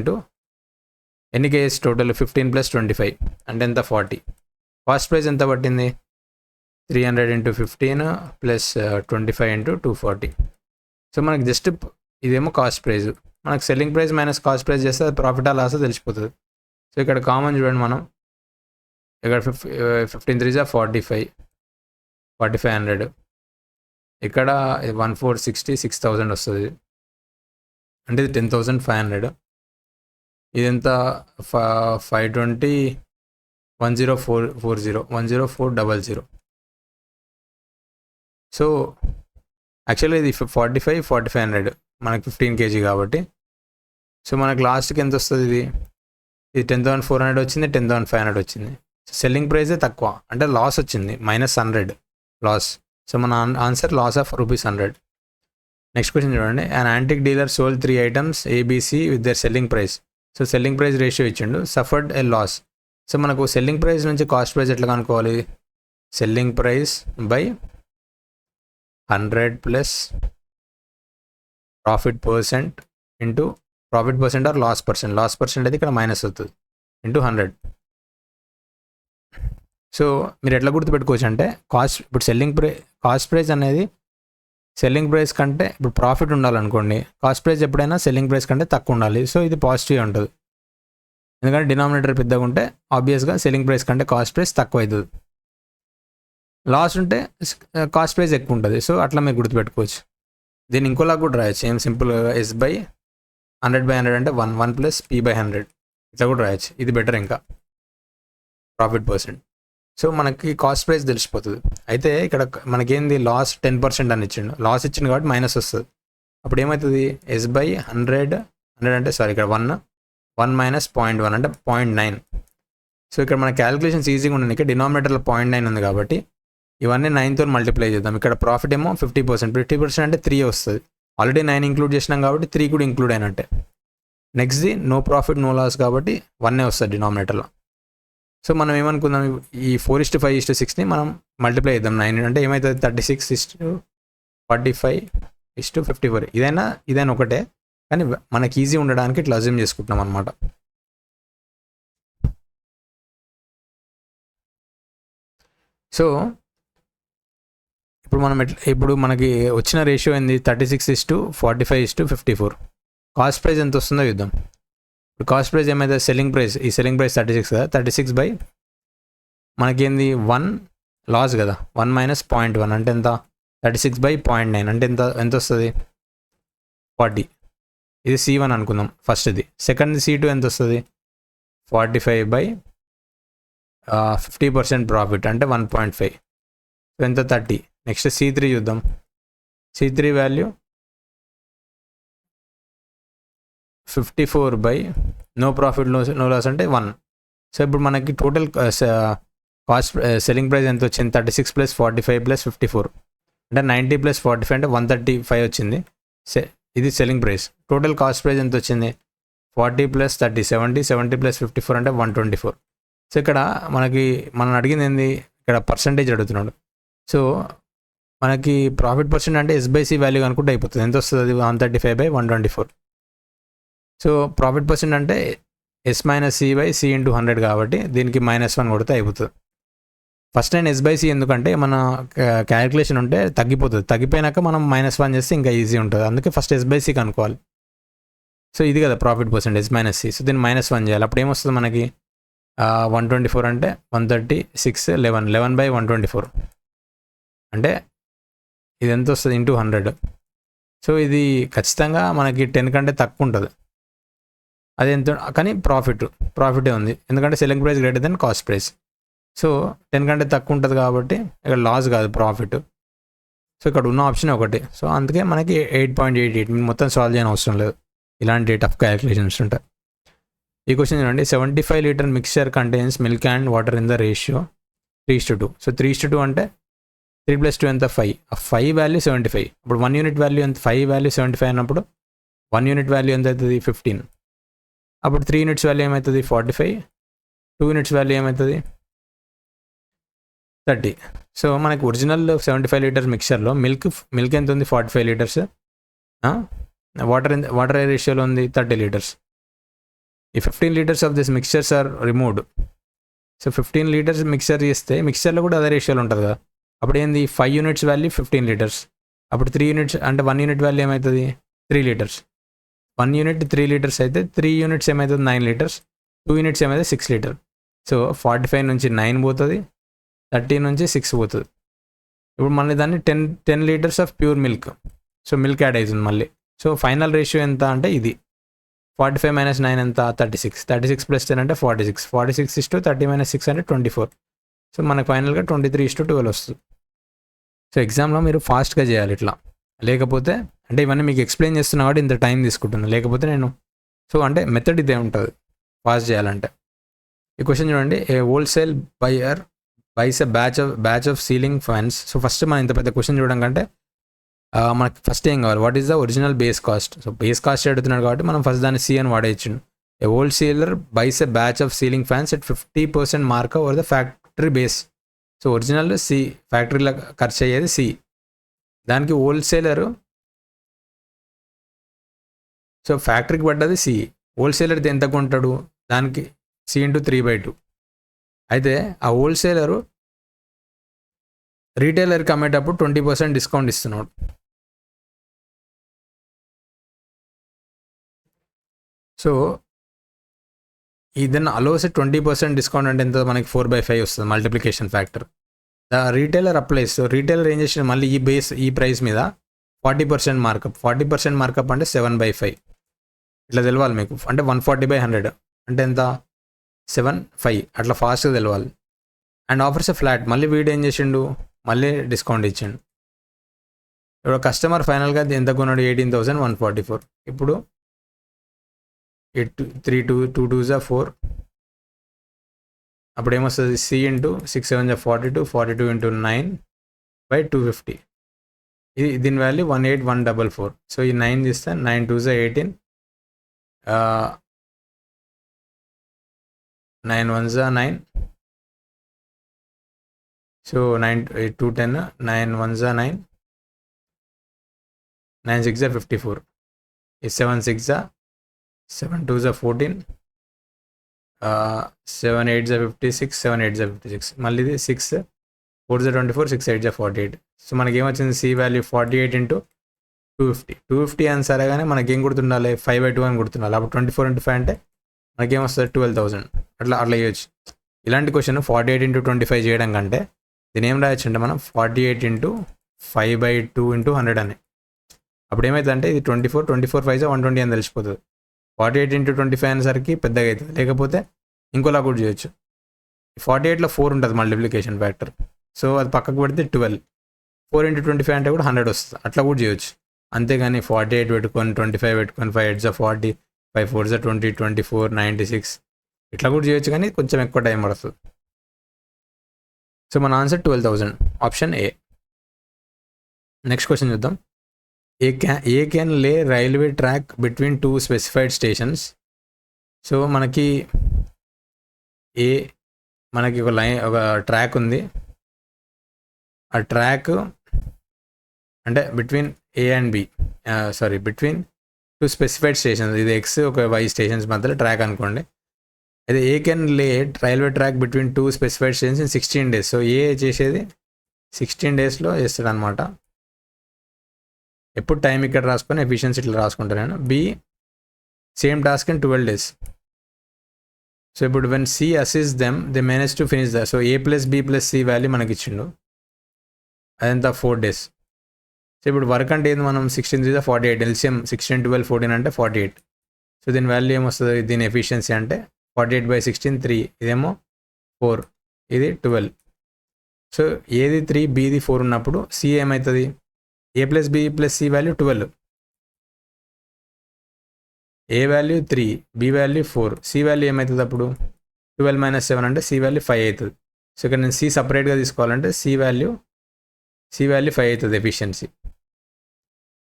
Speaker 1: ఎన్ని కేజెస్ టోటల్ 15 + 25 అంటే ఎంత 40. కాస్ట్ ప్రైస్ ఎంత పట్టింది 300 × 15 + 25 × 240. సో మనకి జస్ట్ ఇదేమో కాస్ట్ ప్రైస్, మనకు selling price minus cost price చేస్తే అది ప్రాఫిట్ ఆ లాస్ తెలిసిపోతుంది. సో ఇక్కడ కామన్ చూడండి, మనం ఇక్కడ 15 3 45 4500, ఇక్కడ 1460 6000 వస్తుంది అంటే ఇది 10,500. ఇదంతా 520 10440 10400. సో యాక్చువల్గా ఇది 45 4500 మనకి 15 kg కాబట్టి. సో మనకు లాస్ట్కి ఎంత వస్తుంది, ఇది 10,400 వచ్చింది 10,500 వచ్చింది. సెల్లింగ్ ప్రైజే తక్కువ అంటే లాస్ వచ్చింది -100 లాస్. సో మన answer loss of ₹100. Next question చూడండి. An antique dealer sold 3 items ABC with their selling price. So selling price ratio ఇచ్చిండు, సఫర్డ్ ఏ లాస్. సో మనకు సెల్లింగ్ ప్రైస్ నుంచి కాస్ట్ ప్రైస్ ఎట్లా కనుక్కోవాలి, selling price by 100 plus profit percent into profit percent or loss percent అయితే ఇక్కడ minus అవుతుంది into 100. So మీరు ఎట్లా గుర్తుపెట్టుకోవచ్చు అంటే ఇప్పుడు కాస్ట్ ప్రైస్ అనేది సెల్లింగ్ ప్రైస్ కంటే ఇప్పుడు ప్రాఫిట్ ఉండాలనుకోండి, కాస్ట్ ప్రైస్ ఎప్పుడైనా సెల్లింగ్ ప్రైస్ కంటే తక్కువ ఉండాలి. సో ఇది పాజిటివ్ ఉంటుంది, ఎందుకంటే డినామినేటర్ పెద్దగా ఉంటే ఆబ్వియస్గా సెల్లింగ్ ప్రైస్ కంటే కాస్ట్ ప్రైస్ తక్కువ అవుతుంది. లాస్ ఉంటే కాస్ట్ ప్రైస్ ఎక్కువ ఉంటుంది. సో అట్లా మీరు గుర్తుపెట్టుకోవచ్చు. దీన్ని ఇంకోలా కూడా రాయొచ్చు, ఏం సింపుల్గా S/100/100 అంటే 1 + P/100 ఇట్లా కూడా రాయొచ్చు. ఇది బెటర్ ఇంకా ప్రాఫిట్ పర్సెంట్. సో మనకి కాస్ట్ ప్రైస్ తెలిసిపోతుంది. అయితే ఇక్కడ మనకేంది లాస్ 10% అని ఇచ్చిండు, లాస్ ఇచ్చిండు కాబట్టి మైనస్ వస్తుంది. అప్పుడు ఏమవుతుంది S/100 అంటే ఇక్కడ 1 -0.1 అంటే 0.9. సో ఇక్కడ మన క్యాలిక్యులేషన్స్ ఈజీగా ఉన్నాయి. ఇక్కడ డినామినేటర్లో 0.9 ఉంది కాబట్టి ఇవన్నీ 9తో మల్టిప్లై చేద్దాం. ఇక్కడ ప్రాఫిట్ ఏమో 50% అంటే 3 వస్తుంది. ఆల్రెడీ 9 ఇంక్లూడ్ చేసినాం కాబట్టి 3 కూడా ఇంక్లూడ్ అయినట్టే. నెక్స్ట్ది నో ప్రాఫిట్ నో లాస్ కాబట్టి 1 వస్తుంది డినామినేటర్లో. సో మనం ఏమనుకుందాం, ఈ 4:5:6ని మనం మల్టిప్లై చేద్దాం 9 అంటే ఏమవుతుంది 36:45:54. ఇదైనా ఒకటే, కానీ మనకి ఈజీ ఉండడానికి ఇట్లా అజ్యూమ్ చేసుకుంటున్నాం అనమాట. సో ఇప్పుడు మనకి వచ్చిన రేషియో ఏంది 36:45:54. కాస్ట్ ప్రైస్ ఎంత వస్తుందో చూద్దాం. ఇప్పుడు కాస్ట్ ప్రైస్ ఏమైతే సెల్లింగ్ ప్రైస్, ఈ సెల్లింగ్ ప్రైస్ 36 కదా, 36 బై మనకేంది 1 లాస్ కదా, 1 మైనస్ 0.1 అంటే ఎంత, 36 బై 0.9 అంటే ఎంత వస్తుంది 40. ఇది C1 అనుకుందాం ఫస్ట్ది. సెకండ్ C2 ఎంత వస్తుంది 45 బై 50% ప్రాఫిట్ అంటే 1.5, సో ఎంత 30. నెక్స్ట్ C3 చూద్దాం. C3 value 54 by no profit no loss అంటే 1. సో ఇప్పుడు మనకి టోటల్ కాస్ట్ సెల్లింగ్ ప్రైస్ ఎంత వచ్చింది 36 ప్లస్ 45 ప్లస్ 54 అంటే 90 ప్లస్ 45 అంటే 135 వచ్చింది. ఇది selling price. Total cost price ఎంత వచ్చింది 40 ప్లస్ 30 70 ప్లస్ 54 అంటే 124. సో ఇక్కడ మనం అడిగింది ఏంది, ఇక్కడ పర్సంటేజ్ అడుగుతున్నాడు. సో మనకి ప్రాఫిట్ పర్సెంట్ అంటే S/C వాల్యూ అనుకుంటే అయిపోతుంది. ఎంత వస్తుంది అది 135 బై 124. సో ప్రాఫిట్ పర్సెంట్ అంటే S minus C by C into 100 కాబట్టి దీనికి -1 కొడితే అయిపోతుంది. ఫస్ట్ నేను S/C ఎందుకంటే మన క్యాలిక్యులేషన్ ఉంటే తగ్గిపోతుంది, తగ్గిపోయినాక మనం -1 చేస్తే ఇంకా ఈజీ ఉంటుంది, అందుకే ఫస్ట్ S/C కనుక్కోవాలి. సో ఇది కదా profit percent S minus C. So దీన్ని -1 చేయాలి. అప్పుడు ఏమొస్తుంది మనకి 124 అంటే 136 11 బై 124 అంటే ఇది ఎంత వస్తుంది ఇంటూ 100. సో ఇది ఖచ్చితంగా మనకి 10 కంటే తక్కువ ఉంటుంది. అది ఎంత కానీ ప్రాఫిటే ఉంది, ఎందుకంటే selling price greater than cost price. So 10 కంటే తక్కువ ఉంటుంది కాబట్టి ఇక్కడ లాస్ కాదు ప్రాఫిట్. సో ఇక్కడ ఉన్న ఆప్షన్ ఒకటి. సో అందుకే మనకి 8.88 మొత్తం సాల్వ్ చేయని అవసరం లేదు, ఇలాంటి టఫ్ క్యాలిక్యులేషన్స్ ఉంటాయి. ఈ క్వశ్చన్ చూడండి, 75 litre mixture contains milk and water in the ratio 3:2. So 3:2 అంటే 3 + 2 ఎంత 5. ఆ 5 వాల్యూ 75. ఇప్పుడు 1 యూనిట్ వాల్యూ ఎంత, 5 వాల్యూ 75 అన్నప్పుడు 1 యూనిట్ వాల్యూ ఎంత అవుతుంది 15. అప్పుడు 3 యూనిట్స్ వాల్యూ ఏమవుతుంది 45, 2 యూనిట్స్ వాల్యూ ఏమవుతుంది 30. సో మనకి ఒరిజినల్ 75 లీటర్స్ మిక్చర్లో మిల్క్ ఎంత ఉంది 45 లీటర్స్, వాటర్ రేషియోలో ఉంది 30 లీటర్స్. ఈ 15 litres of this mixtures are removed. So 15 litres mixture చేస్తే మిక్చర్లో కూడా అదే రేషియోలో ఉంటుంది కదా, అప్పుడు ఏంది 5 యూనిట్స్ వాల్యూ 15 లీటర్స్. అప్పుడు 3 యూనిట్స్ అంటే 1 యూనిట్ వాల్యూ ఏమవుతుంది 3 లీటర్స్. 1 యూనిట్ 3 లీటర్స్ అయితే 3 యూనిట్స్ ఏమవుతుంది 9 లీటర్స్, 2 యూనిట్స్ ఏమైతే 6 లీటర్. సో 45 నుంచి 9 పోతుంది, 30 నుంచి 6 పోతుంది. ఇప్పుడు మళ్ళీ దాన్ని 10 litres of pure milk. So milk add అవుతుంది మళ్ళీ. సో ఫైనల్ రేషియో ఎంత అంటే ఇది 45 - 9 ఎంత 36, 36 + 10 అంటే 46, 46 * 30 - 6 అంటే 24. సో మనకు ఫైనల్గా 23:12 వస్తుంది. సో ఎగ్జామ్లో మీరు ఫాస్ట్గా చేయాలి ఇట్లా, లేకపోతే అంటే ఇవన్నీ మీకు ఎక్స్ప్లెయిన్ చేస్తున్నా కాబట్టి ఇంత టైం తీసుకుంటున్నాను, లేకపోతే నేను సో అంటే మెథడ్ ఇదే ఉంటుంది ఫాస్ట్ చేయాలంటే. ఈ క్వశ్చన్ చూడండి, a wholesale buyer buys a batch of ceiling fans. So first మనం ఇంత పెద్ద క్వశ్చన్ చూడడం కంటే మనకి ఫస్ట్ ఏం కావాలి, what is the original base cost. So base cost అడుగుతున్నాడు కాబట్టి మనం ఫస్ట్ దాన్ని C అని వాడేయచ్చు. A wholesaler buys a batch of ceiling fans at 50% mark over the factory base. So original C, ఫ్యాక్టరీలో ఖర్చు అయ్యేది C, దానికి హోల్సేలరు సో ఫ్యాక్టరీకి పడ్డది C, హోల్సేలర్ ఎంత కొంటాడు దానికి C × 3/2. అయితే ఆ హోల్సేలరు రీటైలర్కి అమ్మేటప్పుడు 20% డిస్కౌంట్ ఇస్తున్నాడు. సో ఇదన్నా అలోస్ 20% డిస్కౌంట్ అంటే ఎంత మనకి 4/5 వస్తుంది multiplication factor. The retailer applies. So retailer ఏం చేసిన మళ్ళీ ఈ ప్రైస్ మీద 40% మార్కప్. 40% మార్కప్ అంటే 7/5 ఇట్లా తెలవాలి మీకు. అంటే 140/100 అంటే ఎంత 7/5 అట్లా ఫాస్ట్గా తెలవాలి. And offers flat. మళ్ళీ వీడు ఏం చేసిండు మళ్ళీ డిస్కౌంట్ ఇచ్చిండు. ఇప్పుడు కస్టమర్ ఫైనల్గా ఎంత కొన్నాడు 18,144. ఇప్పుడు 3 2 2s 4 అప్పుడు ఏమొస్తుంది C × 6 7 42, 42 × 9/250. దీని వాల్యూ 18144. సో ఈ 9 తీస్తే 9 2s 18, 9 1s 9. So 9 2 10, 9 1s 9, 9 6 54. ఈ 7 6 7 2s 14, 7 8s 56, 7 8s 56. మళ్ళీ ఇది 6 4s 24, 6 8s 48. సో మనకి ఏమొచ్చింది C వాల్యూ 48 × 250. 250 అని సరే కానీ మనకి ఏం గుర్తుండాలి 5/2 అని గుర్తుండాలి. అప్పుడు 24 × 5 అంటే మనకేమొస్తుంది 12,000. అట్లా చేయొచ్చు. ఇలాంటి క్వశ్చన్ 48 into 25 చేయడం కంటే దీని ఏం రాయొచ్చు అంటే మనం 48 into 5/2 into 100 అని. అప్పుడు ఏమవుతుందంటే ఇది 24 5 120 అని తెలిసిపోతుంది. 48 into 25 అనేసరికి పెద్దగా అవుతుంది. లేకపోతే ఇంకోలా కూడా చేయొచ్చు. 48లో 4 ఉంటుంది మల్టిప్లికేషన్ ఫ్యాక్టర్. సో అది పక్కకు పెడితే 12. 4 into 25 అంటే కూడా 100 వస్తుంది. అట్లా కూడా చేయొచ్చు. అంతేగాని 48 పెట్టుకొని 25 పెట్టుకొని 5 8 40 5 4 20 24 96 ఇట్లా కూడా చేయొచ్చు, కానీ కొంచెం ఎక్కువ టైం పడుతుంది. సో మన answer 12,000, option A. Next question చూద్దాం. A can lay railway track between 2 specified stations. So మనకి ఒక ట్రాక్ ఉంది. ఆ ట్రాక్ అంటే between A and B, between 2 specified stations. ఇది ఎక్స్ ఒక వై స్టేషన్స్ మధ్యలో ట్రాక్ అనుకోండి. అయితే A can lay railway track between 2 specified stations in 16 days. So A చేసేది 16 daysలో చేస్తాడు అనమాట. ఎప్పుడు టైం ఇక్కడ రాసుకొని ఎఫిషియన్సీ ఇట్లా రాసుకుంటాను నేను. B same task in 12 days. So ఇప్పుడు when C assist them they manage to finish the. So A plus B plus C value మనకి ఇచ్చిండు, అదంతా 4 days. సో ఇప్పుడు వర్క్ అంటే ఏంది, మనం 16 3 48, ఎల్సిఎం 16 12 14 అంటే 48. సో దీని వాల్యూ ఏమొస్తుంది, దీని ఎఫిషియన్సీ అంటే 48/16 3, ఇదేమో 4, ఇది 12. సో ఏది 3 బిది 4 ఉన్నప్పుడు సి ఏమవుతుంది, A plus B plus C value 12, A value 3, B value 4, C value ఏమవుతుంది అప్పుడు 12 - 7 అంటే సి వాల్యూ 5 అవుతుంది. సో ఇక్కడ నేను సి సపరేట్గా తీసుకోవాలంటే సి వాల్యూ 5 అవుతుంది ఎఫిషియన్సీ.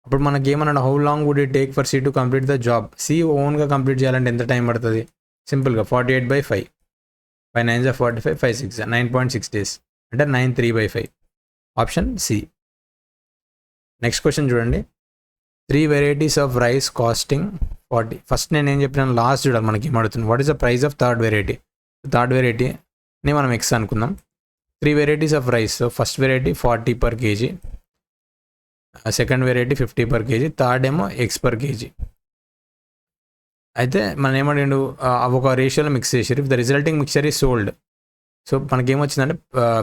Speaker 1: అప్పుడు మనకి ఏమన్నా how long would it take for C to complete the job. C ఓన్గా కంప్లీట్ చేయాలంటే ఎంత టైం పడుతుంది, సింపుల్గా 48/5, 5 9 45, 5 6 9.6 days అంటే 9 3/5, ఆప్షన్ సి. నెక్స్ట్ క్వశ్చన్ చూడండి. 3 varieties of rice costing 40. First నేను ఏం చెప్పినాను, లాస్ట్ చూడాలి మనకి ఏమడుతుంది. What is the price of third variety. Third వెరైటీని మనం ఎక్స్ అనుకుందాం. 3 varieties of rice. So first variety 40 per kg, second variety 50 per kg, third ఏమో ఎక్స్ per kg. అయితే మనం ఏమడిగిండు, ఒక రేషియోలో మిక్స్ చేసారు. If the resulting mixture is sold. So మనకేమొచ్చిందంటే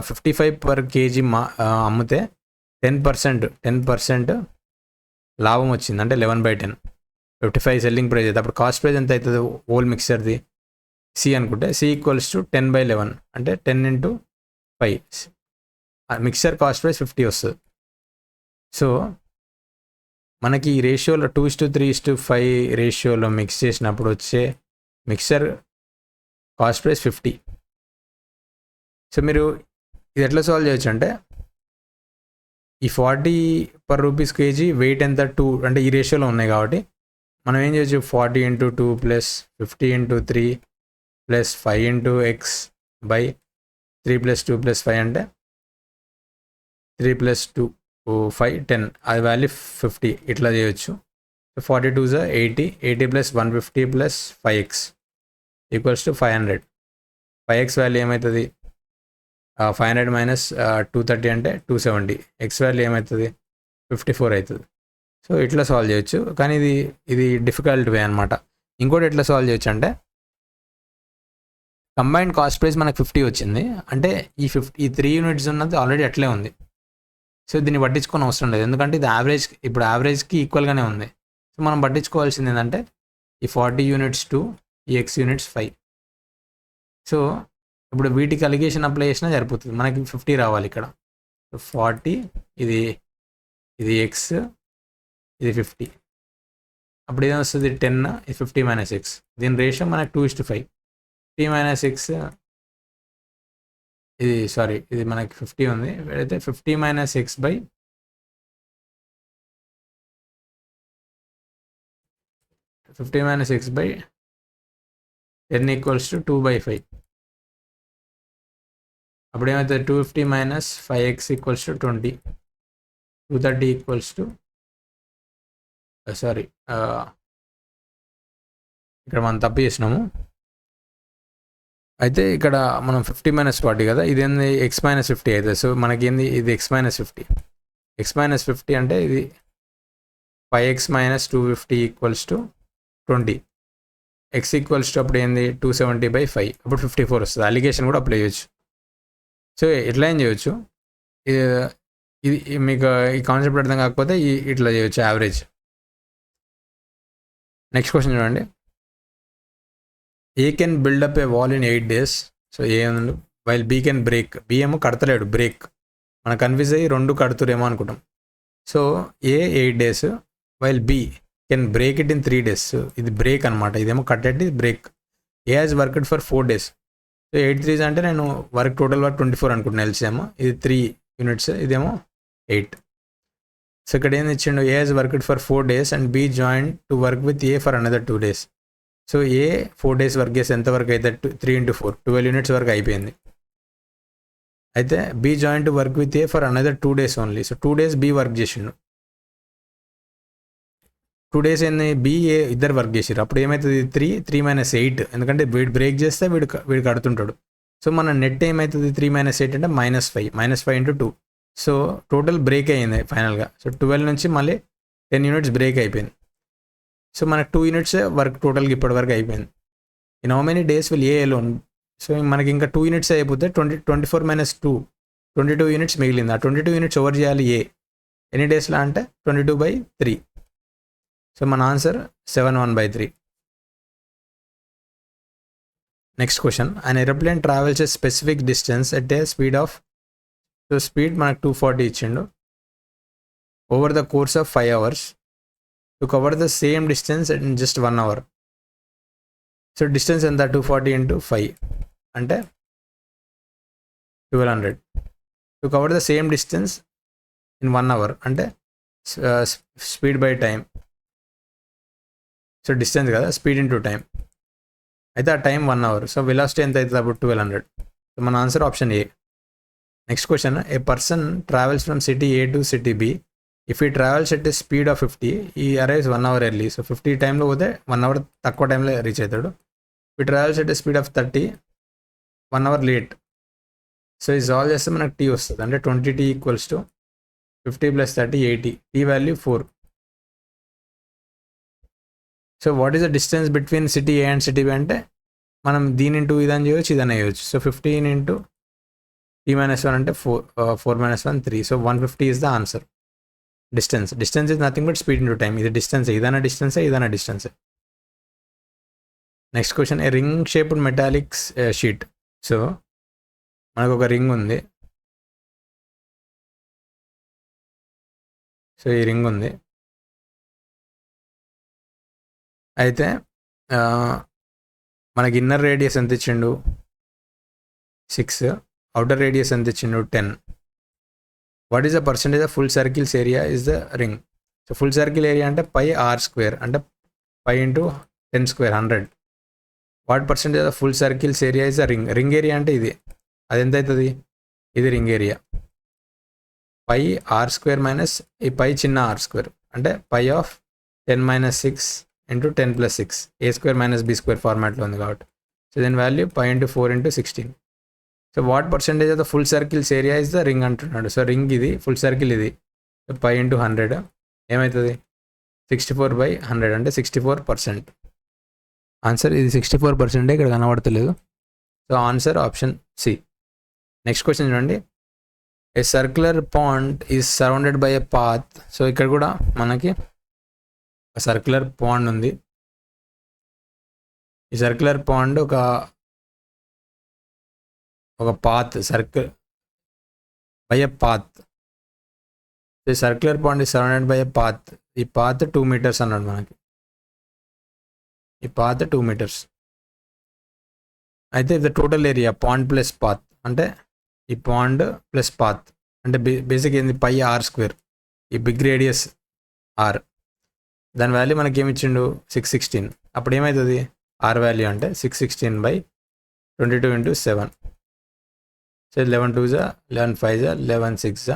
Speaker 1: 55 per kg అమ్మితే 10% లాభం వచ్చింది, అంటే 11/10. 55 సెల్లింగ్ ప్రైస్ అయితే అప్పుడు కాస్ట్ ప్రైస్ ఎంత అవుతుంది హోల్ మిక్చర్ది, సి అనుకుంటే సి ఈక్వల్స్ టు 10/11 అంటే 10 into 5. మిక్చర్ కాస్ట్ ప్రైస్ 50 వస్తుంది. సో మనకి ఈ రేషియోలో 2:3:5 రేషియోలో మిక్స్ చేసినప్పుడు వచ్చే మిక్చర్ కాస్ట్ ప్రైస్ 50. సో మీరు ఇది ఎట్లా సాల్వ్ చేయొచ్చు అంటే, ఈ 40 per rupees kg వెయిట్ ఎంత 2 అంటే ఈ రేషియోలో ఉన్నాయి కాబట్టి మనం ఏం చేయొచ్చు, 40 into 2 plus 50 into 3 plus 5 into x by 3 plus 2 plus 5 అంటే 3 plus 2 5 10, అది వాల్యూ 50. ఇట్లా చేయొచ్చు. 42 is 80 plus 150 plus 5x equals to 500. 5x value ఏమవుతుంది, 500 minus 230 అంటే 270. ఎక్స్ వాల్యూ ఏమవుతుంది 54 అవుతుంది. సో ఇట్లా సాల్వ్ చేయొచ్చు, కానీ ఇది డిఫికల్ట్ వే అనమాట. ఇంకోటి ఎట్లా సాల్వ్ చేయొచ్చు అంటే, కంబైన్డ్ కాస్ట్ ప్రైస్ మనకు 50 వచ్చింది అంటే ఈ 3 యూనిట్స్ ఉన్నది ఆల్రెడీ అట్లే ఉంది. సో దీన్ని పట్టించుకొని అవసరం లేదు, ఎందుకంటే ఇది ఇప్పుడు యావరేజ్కి ఈక్వల్గానే ఉంది. సో మనం పట్టించుకోవాల్సింది ఏంటంటే ఈ 40 units 2, ఈ ఎక్స్ యూనిట్స్ 5. సో ఇప్పుడు వీటికి అలిగేషన్ అప్లై చేసినా సరిపోతుంది, మనకి 50 రావాలి ఇక్కడ. 40 ఇది ఎక్స్, ఇది 50. అప్పుడు ఏమొస్తుంది 10, ఇది 50 - x. దీని రేషియో మనకి 2:5. 50 - x ఇది మనకి 50 ఉంది. అయితే 50 - x by 10 ఈక్వల్స్ టు 2/5. అప్పుడు ఏమవుతుంది 250 - 5x equals to 20. 230 equals to ఇక్కడ మనం తప్పు చేసినాము. అయితే ఇక్కడ మనం 50 - 40 కదా, ఇది ఏంది x - 50 అవుతుంది. సో మనకి ఏంది ఇది x - 50. x - 50 అంటే ఇది 5x - 250 equals to 20. X equals to అప్పుడు ఏంది 270/5 అప్పుడు 54 వస్తుంది. అలిగేషన్ కూడా అప్లై చేయొచ్చు. సో ఎట్లా ఏం చేయొచ్చు, ఇది మీకు ఈ కాన్సెప్ట్ అర్థం కాకపోతే ఇట్లా చేయొచ్చు యావరేజ్. నెక్స్ట్ క్వశ్చన్ చూడండి. A can build up a wall in 8 days. So A while B can break. B ఏమో కడతలేడు, బ్రేక్. మనం కన్ఫ్యూజ్ అయ్యి 2 కడుతురేమో అనుకుంటాం. So A 8 days while B can break it in 3 days. ఇది బ్రేక్ అనమాట, ఇదేమో కట్టేది break. A has worked for 4 days. సో 8 3s అంటే నేను టోటల్ వర్క్ 24 అనుకుంటున్నాను ఎల్సిఎం. ఇది 3 units, ఇదేమో 8. సో ఇక్కడ ఏం ఇచ్చిండు, A has worked for 4 days and B join to work with A for another 2 days. So A 4 days work చేసి ఎంత వరకు అయితే 3 into 4 12 units వరకు అయిపోయింది. అయితే B join to work with A for another 2 days only. So 2 days B work చేసిండు. 2 days ఏంది, B ఏ ఇద్దరు వర్క్ చేసారు. అప్పుడు ఏమవుతుంది, 3 - 8, ఎందుకంటే వీడు బ్రేక్ చేస్తే వీడు కడుతుంటాడు. సో మన నెట్ ఏమవుతుంది, 3 - 8 అంటే -5, -5 into 2. సో టోటల్ బ్రేక్ అయ్యింది ఫైనల్గా. సో 12 నుంచి మళ్ళీ 10 units బ్రేక్ అయిపోయింది. సో మనకు 2 units వర్క్ టోటల్గా ఇప్పటి వరకు అయిపోయింది. In how many days will a alone. So మనకి ఇంకా 2 units అయిపోతే 24 - 2 22 units మిగిలింది. ఆ 22 units ఓవర్ చేయాలి ఏ ఎన్ని డేస్లో అంటే 22/3. సో మన answer 7/1/3. Next question. An aeroplane travels a specific distance at a speed of, so speed మనకు 240 ఇచ్చిండు, over the course of 5 hours to cover the same distance in just 1 hour. So distance ఎంత, 240 into 5 అంటే 1200. To cover the same distance in 1 hour అంటే speed by time. So distance కదా, speed into time. అయితే ఆ time 1 hour. So velocity ఎంత అవుతుంది అప్పుడు 1200. So మన answer option A. Next question. A person travels from city A to city B. If he travels at a speed of 50, he arrives 1 hour early. So 50 టైంలో పోతే 1 hour తక్కువ టైంలో reach అవుతాడు. ఈ travels at a speed of 30, 1 hour లేట్. So ఇది solve చేస్తే మనకు టీ వస్తుంది. అంటే 20t equals to 50 + 30 80. T value 4. So what is the distance between city A and city B అంటే మనం దీని ఇంటూ ఇదని చేయొచ్చు, ఇదని చేయొచ్చు. సో 15 into t - 1 అంటే 4 - 1 3. So 150 is the answer. Distance is nothing but speed into time. ఇది distance, ఇదైనా distance. Next question. A ring shaped metallics sheet. So మనకు ఒక రింగ్ ఉంది. సో ఈ రింగ్ ఉంది. అయితే మనకి ఇన్నర్ రేడియస్ ఎంత ఇచ్చిండు, 6. అవుటర్ రేడియస్ ఎంత ఇచ్చిండు, 10. What is the percentage of full circles area is the ring. So full circle area అంటే πr² అంటే 5 into 10² 100. What percentage of full circles area is the ring. Ring area అంటే ఇది, అది ఎంత అవుతుంది, ఇది రింగ్ ఏరియా. πr² మైనస్ ఈ చిన్న r² అంటే π(10 - 6) into 10 + 6 a² - b² ఫార్మాట్లో ఉంది కాబట్టి. సో దీని value π into 4 into 16. So what percentage of the full circles area is the ring అంటున్నాడు. సో రింగ్ ఇది, ఫుల్ సర్కిల్ ఇది. సో π into 100 ఏమవుతుంది, 64/100 అంటే 64%. ఆన్సర్ ఇది 64% ఇక్కడ కనబడతలేదు. So answer option C. Next question చూడండి. A circular pond is surrounded by a path. So ఇక్కడ కూడా మనకి సర్క్యులర్ పాండ్ ఉంది. ఈ సర్క్యులర్ పాండ్ ఒక path, circle by a path. ఈ circular pond is surrounded by a path. ఈ path 2 meters అన్నాడు మనకి. ఈ పాత్ 2 meters. అయితే the total area pond plus path అంటే ఈ పాండ్ ప్లస్ పాత్ అంటే బేసిక్ ఏంది, πr². ఈ బిగ్ రేడియస్ r, దాని వాల్యూ మనకి ఏమి ఇచ్చిండు, 616. అప్పుడు ఏమవుతుంది, r వాల్యూ అంటే 616/22 into 7. So 11 2s 11 5s 11 6s.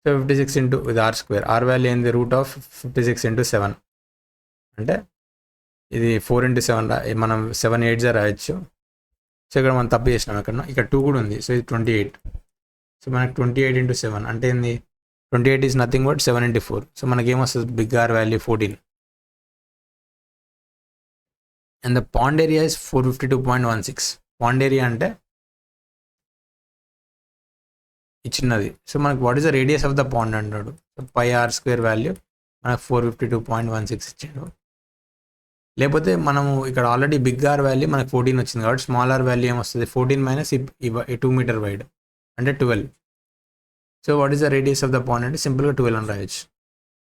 Speaker 1: So 56 into ఇది r². r వాల్యూ ఏంది, √56 into 7 అంటే ఇది 4 into 7 మనం 7 8s రాయొచ్చు. సో ఇక్కడ మనం తప్పు చేసినాం, ఇక్కడ 2 కూడా ఉంది. సో ఇది 28. సో మనకి 28 into 7 అంటే ఏంది, 28 is nothing but 7 into 4. So మనకి ఏమొస్తుంది, big R value 14. And the pond area is 452.16. Pond area అంటే ఇచ్చినది. సో మనకు what is the radius of the pond అంటాడు. సో πr² వాల్యూ మనకు 452.16 ఇచ్చాడు. లేకపోతే మనము ఇక్కడ ఆల్రెడీ బిగ్ ఆర్ వాల్యూ మనకు 14 వచ్చింది కాబట్టి స్మాల్ ఆర్ వాల్యూ ఏమొస్తుంది 14 మైనస్ 2 మీటర్ వైడ్ అంటే 12. So what is the radius of the pond అంటే సింపుల్గా 12 అని రాయొచ్చు.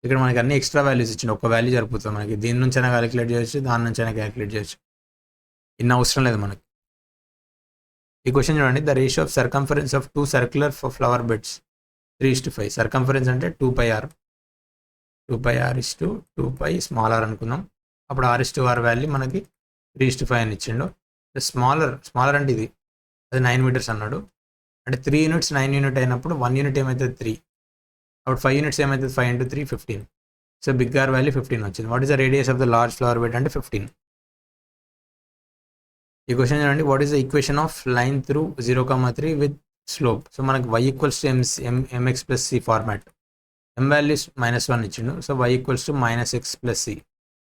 Speaker 1: ఇక్కడ మనకి అన్ని ఎక్స్ట్రా వాల్యూస్ ఇచ్చింది, ఒక వాల్యూ సరిపోతుంది మనకి. దీని నుంచైనా క్యాలిక్యులేట్ చేయొచ్చు, దాని నుంచైనా క్యాలిక్యులేట్ చేయొచ్చు, ఇన్ని అవసరం లేదు మనకి. ఈ క్వశ్చన్ చూడండి, the ratio of circumference of 2 circular flower beds 3:5. Circumference అంటే 2πr 2π స్మాల్ r అనుకుందాం. అప్పుడు r/r వాల్యూ మనకి 3:5 అని ఇచ్చిండు. స్మాలర్ అంటే ఇది, అది 9 మీటర్స్ అన్నాడు. అంటే 3 యూనిట్స్ 9 యూనిట్ అయినప్పుడు 1 యూనిట్ ఏమవుతుంది 3, అప్పుడు 5 యూనిట్స్ ఏమవుతుంది 5 × 3 15. సో బిగ్ ఆర్ వాల్యూ 15 వచ్చింది. What is the radius of the large flower bed అంటే 15. ఈ క్వశ్చన్ చూడండి, what is the equation of line through 0,3 with slope. So మనకు y = mx + c format. m value -1 ఇచ్చిండు. So y = -x + c.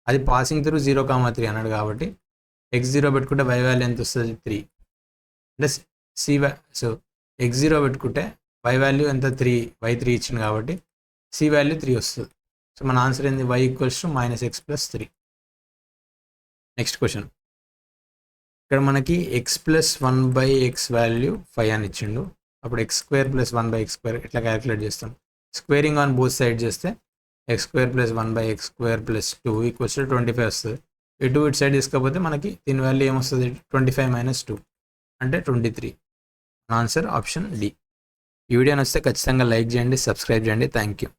Speaker 1: అది passing through 0,3 అన్నాడు కాబట్టి x0 పెట్టుకుంటే y value ఎంత వస్తుంది 3. అంటే సో x0 పెట్టుకుంటే y వాల్యూ ఎంత 3, y3 ఇచ్చింది కాబట్టి c వాల్యూ 3 వస్తుంది. సో మన ఆన్సర్ ఏంది y = -x + 3. నెక్స్ట్ క్వశ్చన్, ఇక్కడ మనకి x + 1/x వాల్యూ 5 అని ఇచ్చిండు. అప్పుడు x² + 1/x² ఎట్లా క్యాలిక్యులేట్ చేస్తాం? స్క్వేరింగ్ ఆన్ బోత్ సైడ్ చేస్తే x² + 1/x² + 2 = 25 వస్తుంది. ఈ 2 ఇటు సైడ్ తీసుకోకపోతే మనకి దీని వాల్యూ ఏమొస్తుంది 25 - 2 అంటే 23. Answer option D. ఈ వీడియో నచ్చితే ఖచ్చితంగా లైక్ చేయండి, సబ్స్క్రైబ్ చేయండి. Thank you.